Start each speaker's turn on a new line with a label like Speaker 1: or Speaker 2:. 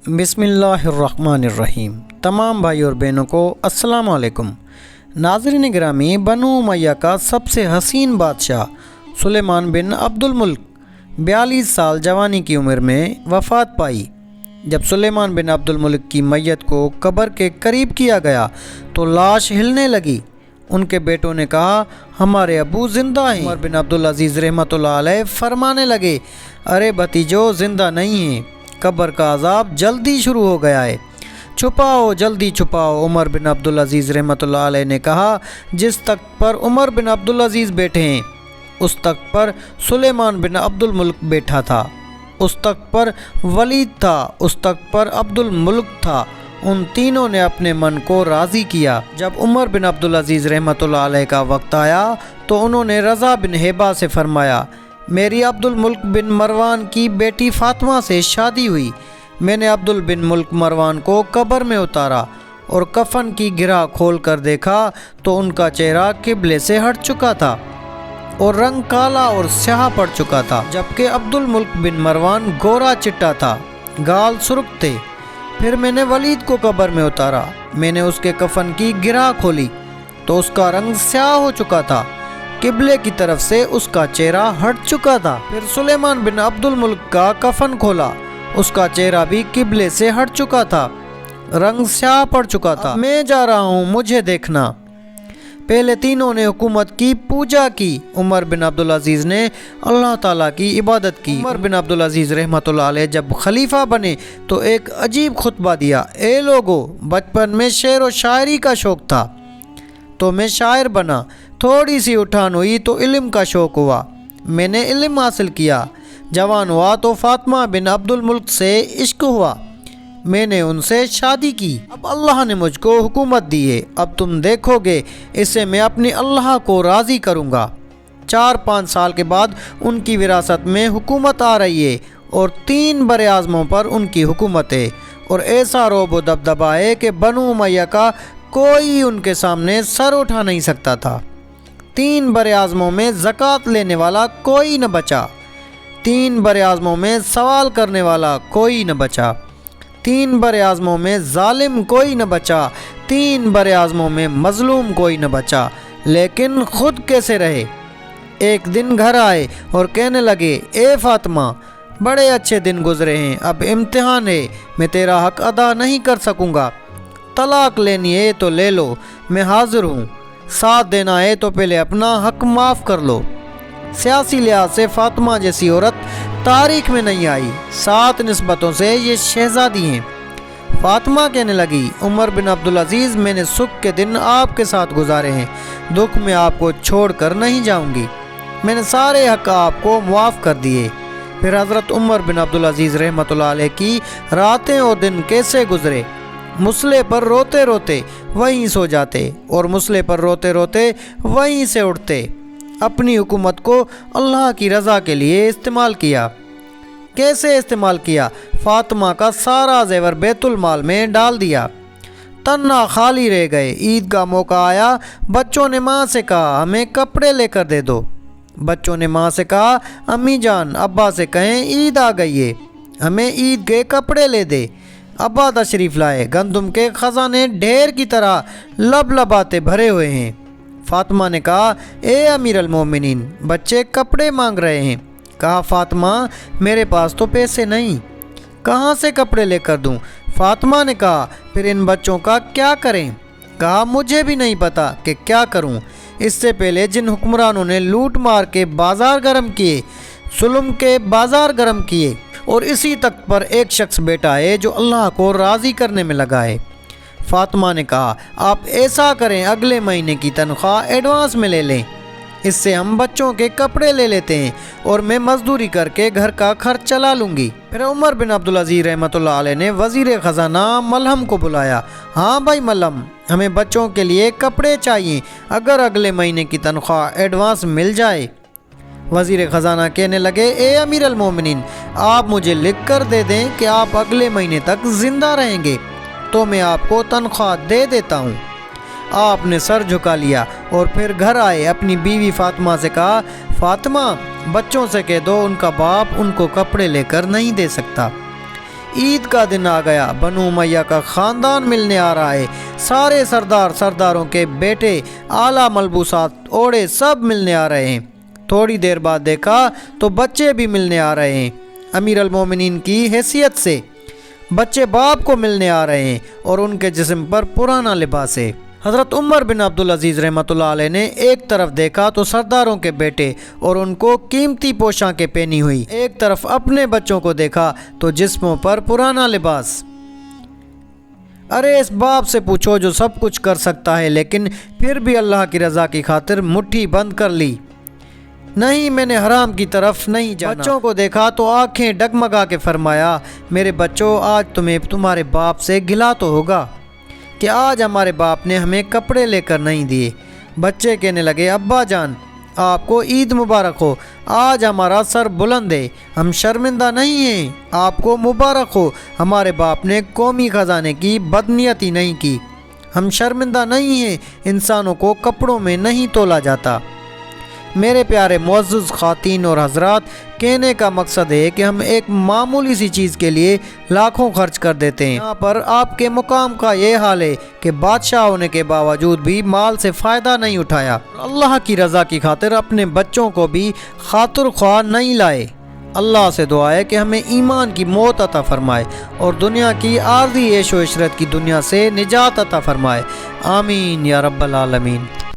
Speaker 1: بسم اللہ الرحمن الرحیم۔ تمام بھائی اور بہنوں کو السلام علیکم۔ ناظرین گرامی، بنو امیہ کا سب سے حسین بادشاہ سلیمان بن عبد الملک 42 سال جوانی کی عمر میں وفات پائی۔ جب سلیمان بن عبد الملک کی میت کو قبر کے قریب کیا گیا تو لاش ہلنے لگی۔ ان کے بیٹوں نے کہا، ہمارے ابو زندہ ہیں۔ عمر بن عبدالعزیز رحمۃ اللہ علیہ فرمانے لگے، ارے بھتیجو، زندہ نہیں ہیں، قبر کا عذاب جلدی شروع ہو گیا ہے، چھپاؤ، جلدی چھپاؤ۔ عمر بن عبدالعزیز رحمۃ اللہ علیہ نے کہا، جس تخت پر عمر بن عبدالعزیز بیٹھے ہیں اس تخت پر سلیمان بن عبد الملک بیٹھا تھا، اس تخت پر ولید تھا، اس تخت پر عبد الملک تھا۔ ان تینوں نے اپنے من کو راضی کیا۔ جب عمر بن عبدالعزیز رحمۃ اللہ علیہ کا وقت آیا تو انہوں نے رضا بن ہیبہ سے فرمایا، میری عبد الملک بن مروان کی بیٹی فاطمہ سے شادی ہوئی۔ میں نے عبد بن ملک مروان کو قبر میں اتارا اور کفن کی گرہ کھول کر دیکھا تو ان کا چہرہ قبلے سے ہٹ چکا تھا اور رنگ کالا اور سیاہ پڑ چکا تھا، جبکہ عبد الملک بن مروان گورا چٹا تھا، گال سرخ تھے۔ پھر میں نے ولید کو قبر میں اتارا، میں نے اس کے کفن کی گرہ کھولی تو اس کا رنگ سیاہ ہو چکا تھا، قبلے کی طرف سے اس کا چہرہ ہٹ چکا تھا۔ پھر سلیمان بن عبد الملک کا کفن کھولا، اس کا چہرہ بھی قبلے سے ہٹ چکا تھا، رنگ سیاہ پڑ چکا تھا۔ میں جا رہا ہوں، مجھے دیکھنا۔ پہلے تینوں نے حکومت کی پوجا کی۔ عمر بن عبدالعزیز نے اللہ تعالیٰ کی عبادت کی۔ عمر بن عبدالعزیز رحمۃ اللہ علیہ جب خلیفہ بنے تو ایک عجیب خطبہ دیا، اے لوگو، بچپن میں شعر و شاعری کا شوق تھا تو میں شاعر بنا، تھوڑی سی اٹھان ہوئی تو علم کا شوق ہوا، میں نے علم حاصل کیا، جوان ہوا تو فاطمہ بن عبد الملک سے عشق ہوا، میں نے ان سے شادی کی، اب اللہ نے مجھ کو حکومت دی ہے، اب تم دیکھو گے اسے میں اپنی اللہ کو راضی کروں گا۔ 4-5 سال کے بعد ان کی وراثت میں حکومت آ رہی ہے اور 3 براعظموں پر ان کی حکومت ہے، اور ایسا رعب و دبدبہ ہے کہ بنو امیہ کا کوئی ان کے سامنے سر اٹھا نہیں سکتا تھا۔ 3 براعظموں میں زکوٰۃ لینے والا کوئی نہ بچا، 3 براعظموں میں سوال کرنے والا کوئی نہ بچا، 3 براعظموں میں ظالم کوئی نہ بچا، 3 براعظموں میں مظلوم کوئی نہ بچا، لیکن خود کیسے رہے؟ ایک دن گھر آئے اور کہنے لگے، اے فاطمہ، بڑے اچھے دن گزرے ہیں، اب امتحان ہے، میں تیرا حق ادا نہیں کر سکوں گا، طلاق لینی ہے تو لے لو، میں حاضر ہوں، ساتھ دینا ہے تو پہلے اپنا حق معاف کر لو۔ سیاسی لحاظ سے فاطمہ جیسی عورت تاریخ میں نہیں آئی، 7 نسبتوں سے یہ شہزادی ہیں۔ فاطمہ کہنے لگی، عمر بن عبدالعزیز، میں نے سکھ کے دن آپ کے ساتھ گزارے ہیں، دکھ میں آپ کو چھوڑ کر نہیں جاؤں گی، میں نے سارے حق آپ کو معاف کر دیے۔ پھر حضرت عمر بن عبدالعزیز رحمۃ اللہ علیہ کی راتیں اور دن کیسے گزرے، مسلح پر روتے روتے وہیں سو جاتے اور مسلح پر روتے روتے وہیں سے اٹھتے۔ اپنی حکومت کو اللہ کی رضا کے لیے استعمال کیا۔ کیسے استعمال کیا؟ فاطمہ کا سارا زیور بیت المال میں ڈال دیا، تنہا خالی رہ گئے۔ عید کا موقع آیا، بچوں نے ماں سے کہا، ہمیں کپڑے لے کر دے دو۔ بچوں نے ماں سے کہا، امی جان، ابا سے کہیں عید آ گئی ہے، ہمیں عید کے کپڑے لے دے۔ ابا تشریف لائے، گندم کے خزانے ڈھیر کی طرح لب لباتے بھرے ہوئے ہیں۔ فاطمہ نے کہا، اے امیر المومنین، بچے کپڑے مانگ رہے ہیں۔ کہا، فاطمہ، میرے پاس تو پیسے نہیں، کہاں سے کپڑے لے کر دوں؟ فاطمہ نے کہا، پھر ان بچوں کا کیا کریں؟ کہا، مجھے بھی نہیں پتا کہ کیا کروں۔ اس سے پہلے جن حکمرانوں نے لوٹ مار کے بازار گرم کیے، ظلم کے بازار گرم کیے، اور اسی تخت پر ایک شخص بیٹھا ہے جو اللہ کو راضی کرنے میں لگا ہے۔ فاطمہ نے کہا، آپ ایسا کریں، اگلے مہینے کی تنخواہ ایڈوانس میں لے لیں، اس سے ہم بچوں کے کپڑے لے لیتے ہیں اور میں مزدوری کر کے گھر کا خرچ چلا لوں گی۔ پھر عمر بن عبدالعزیز رحمۃ اللہ علیہ نے وزیر خزانہ ملہم کو بلایا، ہاں بھائی ملہم، ہمیں بچوں کے لیے کپڑے چاہیے، اگر اگلے مہینے کی تنخواہ ایڈوانس مل جائے۔ وزیر خزانہ کہنے لگے، اے امیر المومنین، آپ مجھے لکھ کر دے دیں کہ آپ اگلے مہینے تک زندہ رہیں گے تو میں آپ کو تنخواہ دے دیتا ہوں۔ آپ نے سر جھکا لیا اور پھر گھر آئے، اپنی بیوی فاطمہ سے کہا، فاطمہ، بچوں سے کہہ دو ان کا باپ ان کو کپڑے لے کر نہیں دے سکتا۔ عید کا دن آ گیا، بنو امیہ کا خاندان ملنے آ رہا ہے، سارے سرداروں کے بیٹے اعلیٰ ملبوسات اوڑے سب ملنے آ رہے ہیں۔ تھوڑی دیر بعد دیکھا تو بچے بھی ملنے آ رہے ہیں۔ امیر المومنین کی حیثیت سے بچے باپ کو ملنے آ رہے ہیں اور ان کے جسم پر پرانا لباس ہے۔ حضرت عمر بن عبدالعزیز رحمۃ اللہ علیہ نے ایک طرف دیکھا تو سرداروں کے بیٹے اور ان کو قیمتی پوشاکیں پہنی ہوئی، ایک طرف اپنے بچوں کو دیکھا تو جسموں پر پرانا لباس۔ ارے اس باپ سے پوچھو جو سب کچھ کر سکتا ہے لیکن پھر بھی اللہ کی رضا کی خاطر مٹھی بند کر لی، نہیں میں نے حرام کی طرف نہیں جانا۔ بچوں کو دیکھا تو آنکھیں ڈگمگا کے فرمایا، میرے بچوں آج تمہیں تمہارے باپ سے گلہ تو ہوگا کہ آج ہمارے باپ نے ہمیں کپڑے لے کر نہیں دیے۔ بچے کہنے لگے، ابا جان آپ کو عید مبارک ہو، آج ہمارا سر بلند ہے، ہم شرمندہ نہیں ہیں، آپ کو مبارک ہو، ہمارے باپ نے قومی خزانے کی بدنیتی نہیں کی، ہم شرمندہ نہیں ہیں، انسانوں کو کپڑوں میں نہیں تولا جاتا۔ میرے پیارے معزز خواتین اور حضرات، کہنے کا مقصد ہے کہ ہم ایک معمولی سی چیز کے لیے لاکھوں خرچ کر دیتے ہیں۔ یہاں پر آپ کے مقام کا یہ حال ہے کہ بادشاہ ہونے کے باوجود بھی مال سے فائدہ نہیں اٹھایا، اللہ کی رضا کی خاطر اپنے بچوں کو بھی خاطر خواہ نہیں لائے۔ اللہ سے دعا ہے کہ ہمیں ایمان کی موت عطا فرمائے اور دنیا کی عارضی عیش و عشرت کی دنیا سے نجات عطا فرمائے، آمین یا رب العالمین۔